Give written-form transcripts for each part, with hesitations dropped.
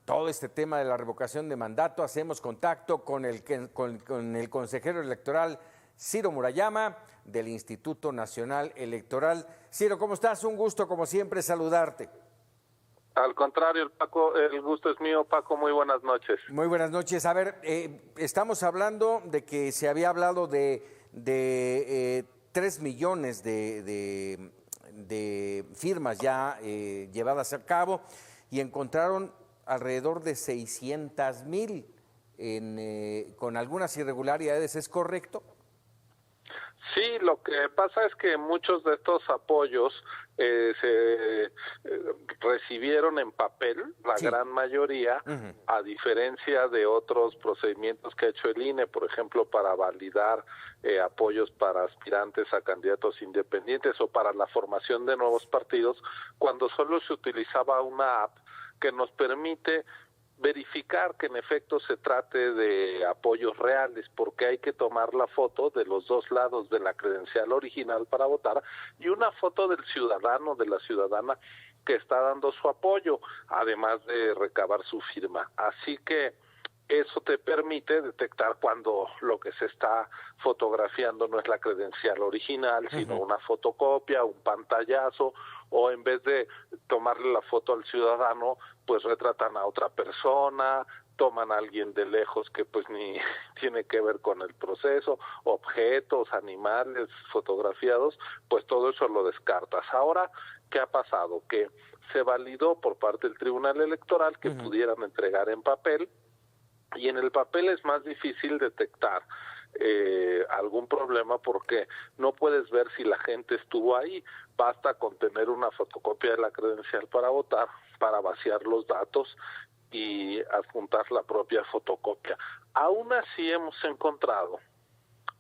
todo este tema de la revocación de mandato. Hacemos contacto con con el consejero electoral Ciro Murayama del Instituto Nacional Electoral. Ciro, ¿cómo estás? Un gusto, como siempre, saludarte. Al contrario, Paco, el gusto es mío. Paco, muy buenas noches. Muy buenas noches. A ver, estamos hablando de que se había hablado de 3 millones de firmas ya llevadas a cabo y encontraron alrededor de 600,000 con algunas irregularidades. ¿Es correcto? Sí, lo que pasa es que muchos de estos apoyos se recibieron en papel, la gran mayoría, a diferencia de otros procedimientos que ha hecho el INE, por ejemplo, para validar apoyos para aspirantes a candidatos independientes o para la formación de nuevos partidos, cuando solo se utilizaba una app que nos permite verificar que en efecto se trate de apoyos reales, porque hay que tomar la foto de los dos lados de la credencial original para votar y una foto del ciudadano, de la ciudadana que está dando su apoyo, además de recabar su firma. Así que eso te permite detectar cuando lo que se está fotografiando no es la credencial original, sino una fotocopia, un pantallazo, o en vez de tomarle la foto al ciudadano, pues retratan a otra persona, toman a alguien de lejos que pues ni tiene que ver con el proceso, objetos, animales fotografiados, pues todo eso lo descartas. Ahora, ¿qué ha pasado? Que se validó por parte del Tribunal Electoral que pudieran entregar en papel, y en el papel es más difícil detectar algún problema porque no puedes ver si la gente estuvo ahí. Basta con tener una fotocopia de la credencial para votar, para vaciar los datos y adjuntar la propia fotocopia. Aún así hemos encontrado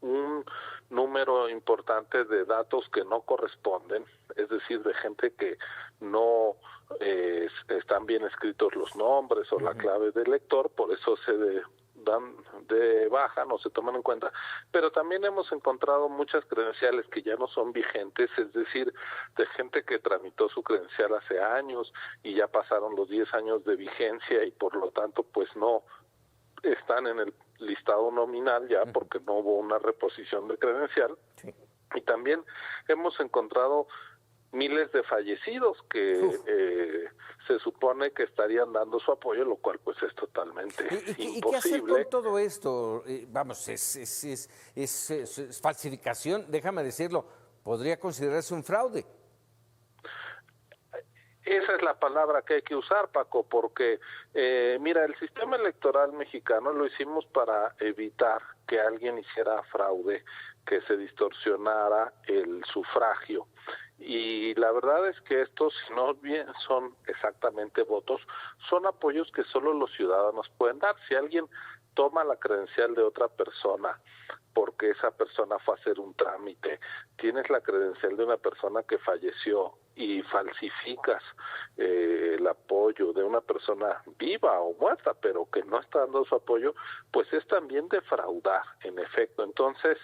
un número importante de datos que no corresponden, es decir, de gente que no están bien escritos los nombres o la clave del elector, por eso se dan de baja, no se toman en cuenta, pero también hemos encontrado muchas credenciales que ya no son vigentes, es decir, de gente que tramitó su credencial hace años y ya pasaron los 10 años de vigencia y por lo tanto pues no están en el listado nominal ya porque no hubo una reposición de credencial. Y también hemos encontrado miles de fallecidos que se supone que estarían dando su apoyo, lo cual pues es totalmente imposible. ¿Y qué hacer con todo esto? Vamos, es falsificación, déjame decirlo, podría considerarse un fraude. Esa es la palabra que hay que usar, Paco, porque mira, el sistema electoral mexicano lo hicimos para evitar que alguien hiciera fraude, que se distorsionara el sufragio. Y la verdad es que estos, si no bien son exactamente votos, son apoyos que solo los ciudadanos pueden dar. Si alguien toma la credencial de otra persona porque esa persona fue a hacer un trámite, tienes la credencial de una persona que falleció y falsificas el apoyo de una persona viva o muerta, pero que no está dando su apoyo, pues es también defraudar, en efecto. Entonces,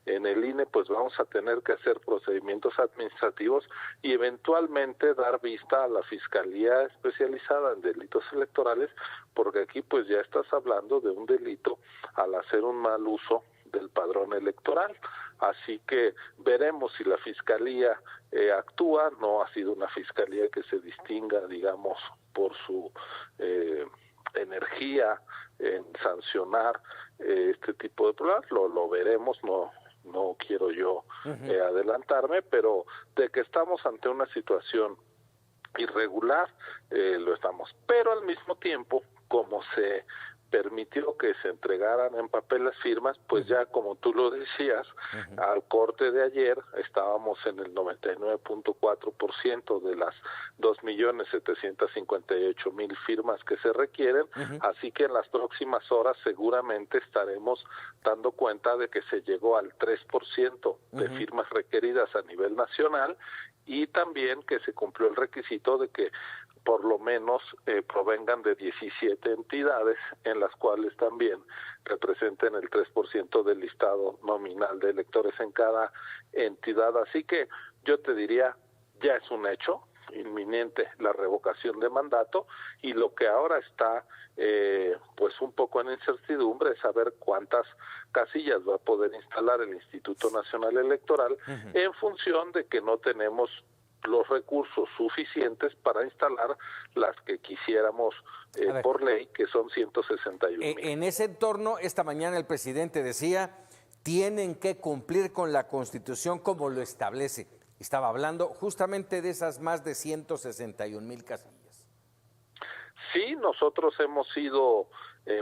en el INE pues vamos a tener que hacer procedimientos administrativos y eventualmente dar vista a la Fiscalía Especializada en Delitos Electorales, porque aquí pues ya estás hablando de un delito al hacer un mal uso del padrón electoral. Así que veremos si la Fiscalía actúa. No ha sido una Fiscalía que se distinga, digamos, por su energía en sancionar este tipo de problemas. Lo veremos, no quiero yo adelantarme, pero de que estamos ante una situación irregular, lo estamos. Pero al mismo tiempo, como se permitió que se entregaran en papel las firmas, pues ya como tú lo decías, al corte de ayer estábamos en el 99.4% de las 2.758.000 firmas que se requieren, así que en las próximas horas seguramente estaremos dando cuenta de que se llegó al 3% de firmas requeridas a nivel nacional y también que se cumplió el requisito de que por lo menos provengan de 17 entidades en las cuales también representen el 3% del listado nominal de electores en cada entidad. Así que yo te diría, ya es un hecho, inminente la revocación de mandato, y lo que ahora está pues un poco en incertidumbre es saber cuántas casillas va a poder instalar el Instituto Nacional Electoral, en función de que no tenemos los recursos suficientes para instalar las que quisiéramos por ley, que son 161,000. En ese entorno, esta mañana el presidente decía, tienen que cumplir con la Constitución como lo establece. Estaba hablando justamente de esas más de 161,000 casillas. Sí, nosotros hemos sido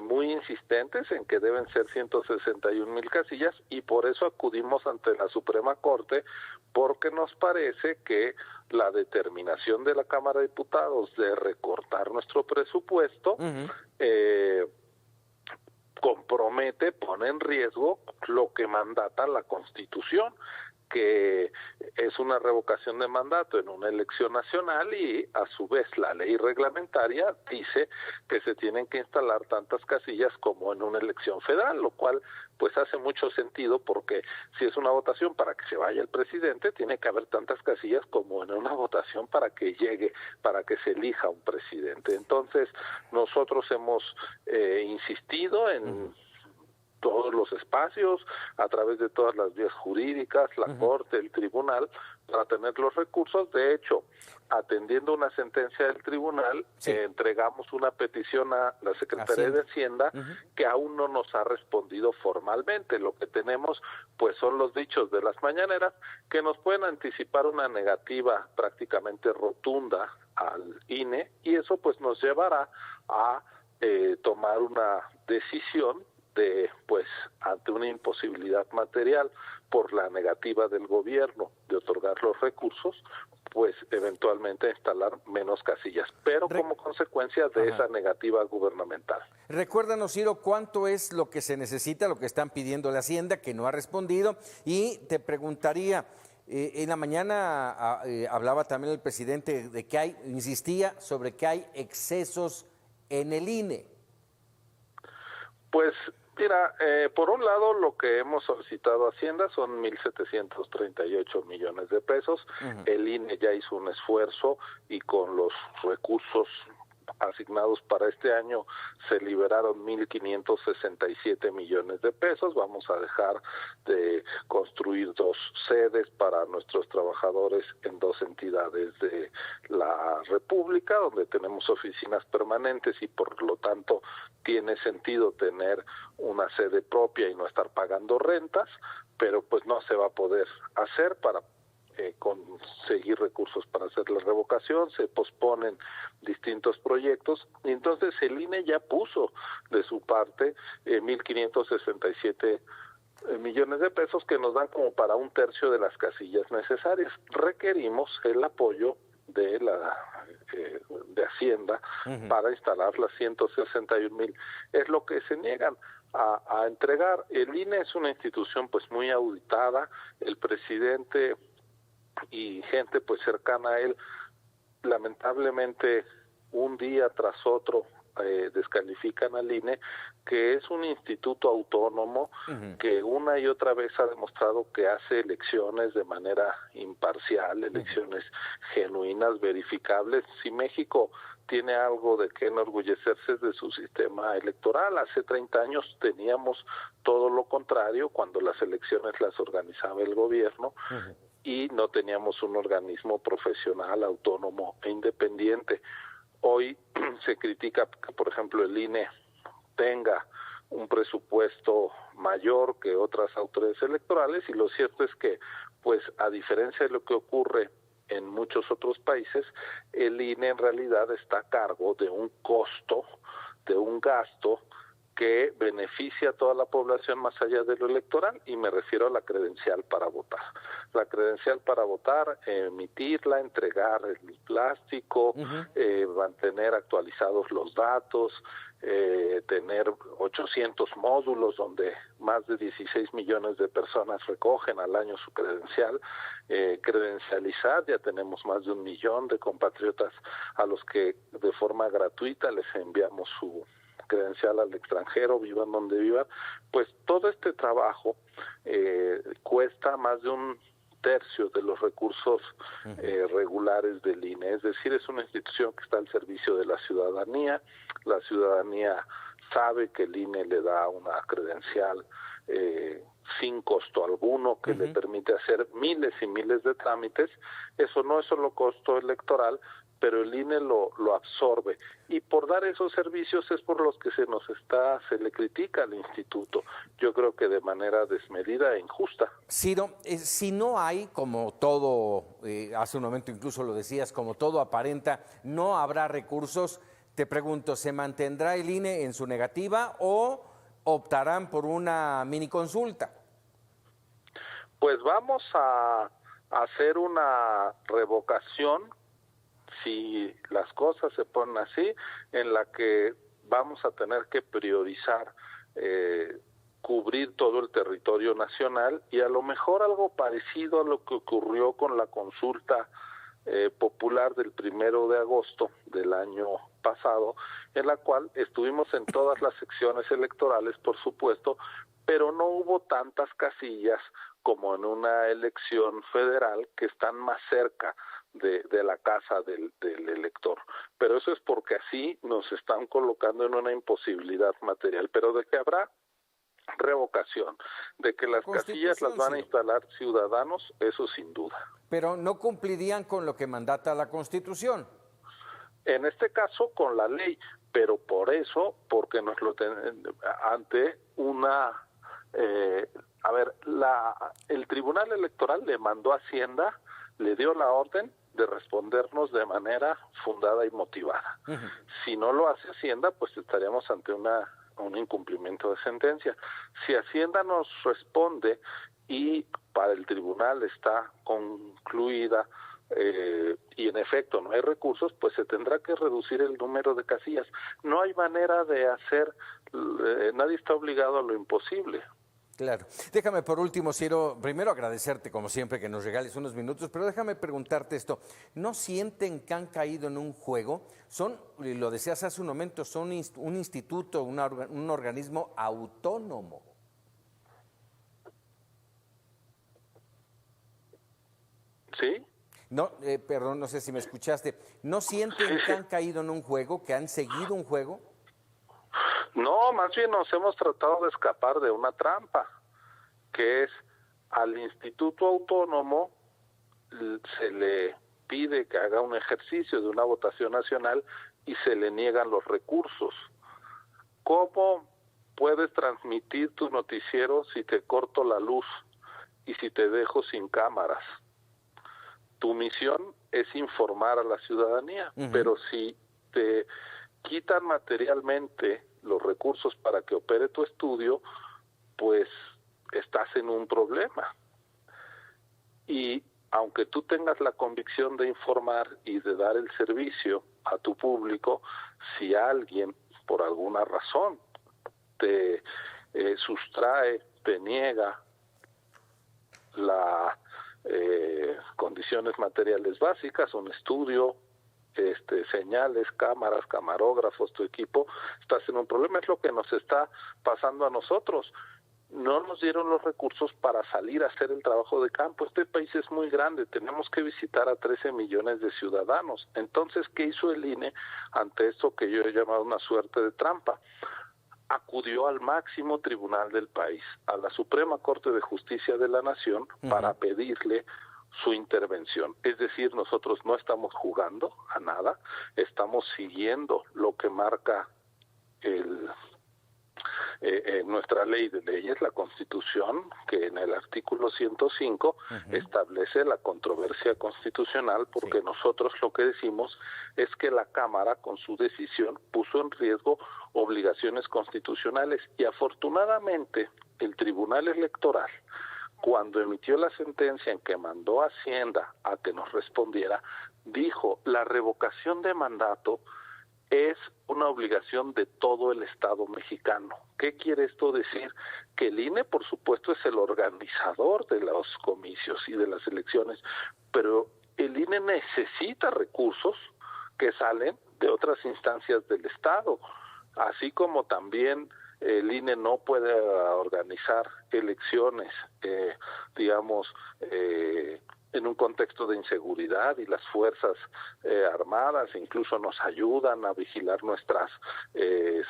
muy insistentes en que deben ser 161,000 casillas, y por eso acudimos ante la Suprema Corte, porque nos parece que la determinación de la Cámara de Diputados de recortar nuestro presupuesto compromete, pone en riesgo lo que mandata la Constitución, que es una revocación de mandato en una elección nacional, y a su vez la ley reglamentaria dice que se tienen que instalar tantas casillas como en una elección federal, lo cual pues hace mucho sentido, porque si es una votación para que se vaya el presidente, tiene que haber tantas casillas como en una votación para que llegue, para que se elija un presidente. Entonces nosotros hemos insistido en todos los espacios, a través de todas las vías jurídicas, la Corte, el Tribunal, para tener los recursos. De hecho, atendiendo una sentencia del Tribunal, entregamos una petición a la Secretaría de Hacienda, que aún no nos ha respondido formalmente. Lo que tenemos, pues, son los dichos de las mañaneras, que nos pueden anticipar una negativa prácticamente rotunda al INE, y eso pues nos llevará a tomar una decisión pues ante una imposibilidad material por la negativa del gobierno de otorgar los recursos, pues eventualmente instalar menos casillas, pero como consecuencia de esa negativa gubernamental. Recuérdanos, Ciro, cuánto es lo que se necesita, lo que están pidiendo la Hacienda, que no ha respondido, y te preguntaría, en la mañana hablaba también el presidente de que insistía sobre que hay excesos en el INE. Pues mira, por un lado lo que hemos solicitado a Hacienda son 1,738 millones de pesos. El INE ya hizo un esfuerzo, y con los recursos asignados para este año se liberaron 1,567 millones de pesos. Vamos a dejar de construir 2 sedes para nuestros trabajadores en 2 entidades de la República, donde tenemos oficinas permanentes, y por lo tanto tiene sentido tener una sede propia y no estar pagando rentas, pero pues no se va a poder hacer para conseguir recursos para hacer la revocación. Se posponen distintos proyectos, y entonces el INE ya puso de su parte 1,567 millones de pesos, que nos dan como para 1/3 de las casillas necesarias. Requerimos el apoyo de de Hacienda para instalar las 161,000. Es lo que se niegan a entregar. El INE es una institución pues muy auditada. El presidente y gente pues cercana a él, lamentablemente un día tras otro descalifican al INE, que es un instituto autónomo que una y otra vez ha demostrado que hace elecciones de manera imparcial, elecciones genuinas, verificables. Si México tiene algo de que enorgullecerse de su sistema electoral, hace 30 años teníamos todo lo contrario, cuando las elecciones las organizaba el gobierno, y no teníamos un organismo profesional, autónomo e independiente. Hoy se critica que, por ejemplo, el INE tenga un presupuesto mayor que otras autoridades electorales, y lo cierto es que, pues, a diferencia de lo que ocurre en muchos otros países, el INE en realidad está a cargo de un costo, de un gasto que beneficia a toda la población más allá de lo electoral, y me refiero a la credencial para votar. La credencial para votar, emitirla, entregar el plástico, mantener actualizados los datos, tener 800 módulos donde más de 16 millones de personas recogen al año su credencial, credencializar. Ya tenemos más de 1 millón de compatriotas a los que de forma gratuita les enviamos su credencial al extranjero, vivan donde vivan. Pues todo este trabajo cuesta más de 1/3 de los recursos regulares del INE. Es decir, es una institución que está al servicio de la ciudadanía. La ciudadanía sabe que el INE le da una credencial sin costo alguno, que le permite hacer miles y miles de trámites. Eso no es solo costo electoral, pero el INE lo absorbe, y por dar esos servicios es por los que se le critica al instituto, yo creo que de manera desmedida e injusta. Ciro, si no hay, como todo, hace un momento incluso lo decías, como todo aparenta, no habrá recursos, te pregunto, ¿se mantendrá el INE en su negativa o optarán por una mini consulta? Pues vamos a hacer una revocación, si las cosas se ponen así, en la que vamos a tener que priorizar cubrir todo el territorio nacional, y a lo mejor algo parecido a lo que ocurrió con la consulta popular del 1 de agosto del año pasado, en la cual estuvimos en todas las secciones electorales, por supuesto, pero no hubo tantas casillas como en una elección federal, que están más cerca de la casa del elector. Pero eso es porque así nos están colocando en una imposibilidad material. Pero de que habrá revocación, de que las casillas las van a instalar ciudadanos, eso sin duda. Pero no cumplirían con lo que mandata la Constitución. En este caso con la ley, pero por eso, porque ante una... el Tribunal Electoral le mandó a Hacienda, le dio la orden de respondernos de manera fundada y motivada. Si no lo hace Hacienda, pues estaríamos ante un incumplimiento de sentencia. Si Hacienda nos responde y para el tribunal está concluida y en efecto no hay recursos, pues se tendrá que reducir el número de casillas. No hay manera de hacer, nadie está obligado a lo imposible. Claro. Déjame por último, Ciro, primero agradecerte como siempre que nos regales unos minutos, pero déjame preguntarte esto. ¿No sienten que han caído en un juego? Son, lo decías hace un momento, son un instituto, un organismo autónomo. ¿Sí? No, perdón, no sé si me escuchaste. ¿No sienten que han caído en un juego, que han seguido un juego? No, más bien nos hemos tratado de escapar de una trampa, que es al Instituto Autónomo se le pide que haga un ejercicio de una votación nacional y se le niegan los recursos. ¿Cómo puedes transmitir tu noticiero si te corto la luz y si te dejo sin cámaras? Tu misión es informar a la ciudadanía, pero si te quitan materialmente los recursos para que opere tu estudio, pues estás en un problema. Y aunque tú tengas la convicción de informar y de dar el servicio a tu público, si alguien por alguna razón te sustrae, te niega las condiciones materiales básicas, un estudio, señales, cámaras, camarógrafos, tu equipo, estás en un problema. Es lo que nos está pasando a nosotros. No nos dieron los recursos para salir a hacer el trabajo de campo. Este país es muy grande, tenemos que visitar a 13 millones de ciudadanos. Entonces, ¿qué hizo el INE ante esto que yo he llamado una suerte de trampa? Acudió al máximo tribunal del país, a la Suprema Corte de Justicia de la Nación, para pedirle su intervención. Es decir, nosotros no estamos jugando a nada, estamos siguiendo lo que marca nuestra ley de leyes, la Constitución, que en el artículo 105 establece la controversia constitucional, porque nosotros lo que decimos es que la Cámara, con su decisión, puso en riesgo obligaciones constitucionales, y afortunadamente el Tribunal Electoral, cuando emitió la sentencia en que mandó a Hacienda a que nos respondiera, dijo: la revocación de mandato es una obligación de todo el Estado mexicano. ¿Qué quiere esto decir? Que el INE, por supuesto, es el organizador de los comicios y de las elecciones, pero el INE necesita recursos que salen de otras instancias del Estado, así como también el INE no puede organizar elecciones, digamos, en un contexto de inseguridad, y las fuerzas armadas incluso nos ayudan a vigilar nuestras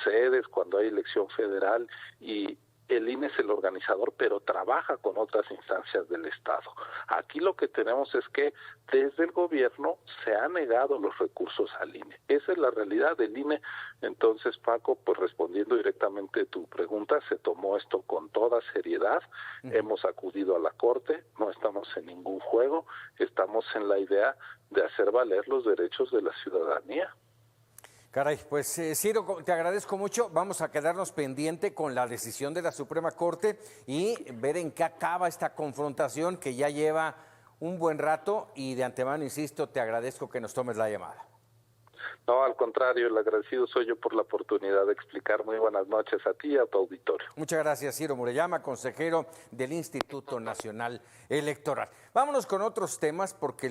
sedes cuando hay elección federal, y el INE es el organizador, pero trabaja con otras instancias del Estado. Aquí lo que tenemos es que desde el gobierno se han negado los recursos al INE. Esa es la realidad del INE. Entonces, Paco, pues respondiendo directamente a tu pregunta, se tomó esto con toda seriedad. Hemos acudido a la Corte, no estamos en ningún juego, estamos en la idea de hacer valer los derechos de la ciudadanía. Caray, pues Ciro, te agradezco mucho. Vamos a quedarnos pendiente con la decisión de la Suprema Corte y ver en qué acaba esta confrontación que ya lleva un buen rato, y de antemano, insisto, te agradezco que nos tomes la llamada. No, al contrario, el agradecido soy yo por la oportunidad de explicar. Muy buenas noches a ti y a tu auditorio. Muchas gracias, Ciro Murayama, consejero del Instituto Nacional Electoral. Vámonos con otros temas, porque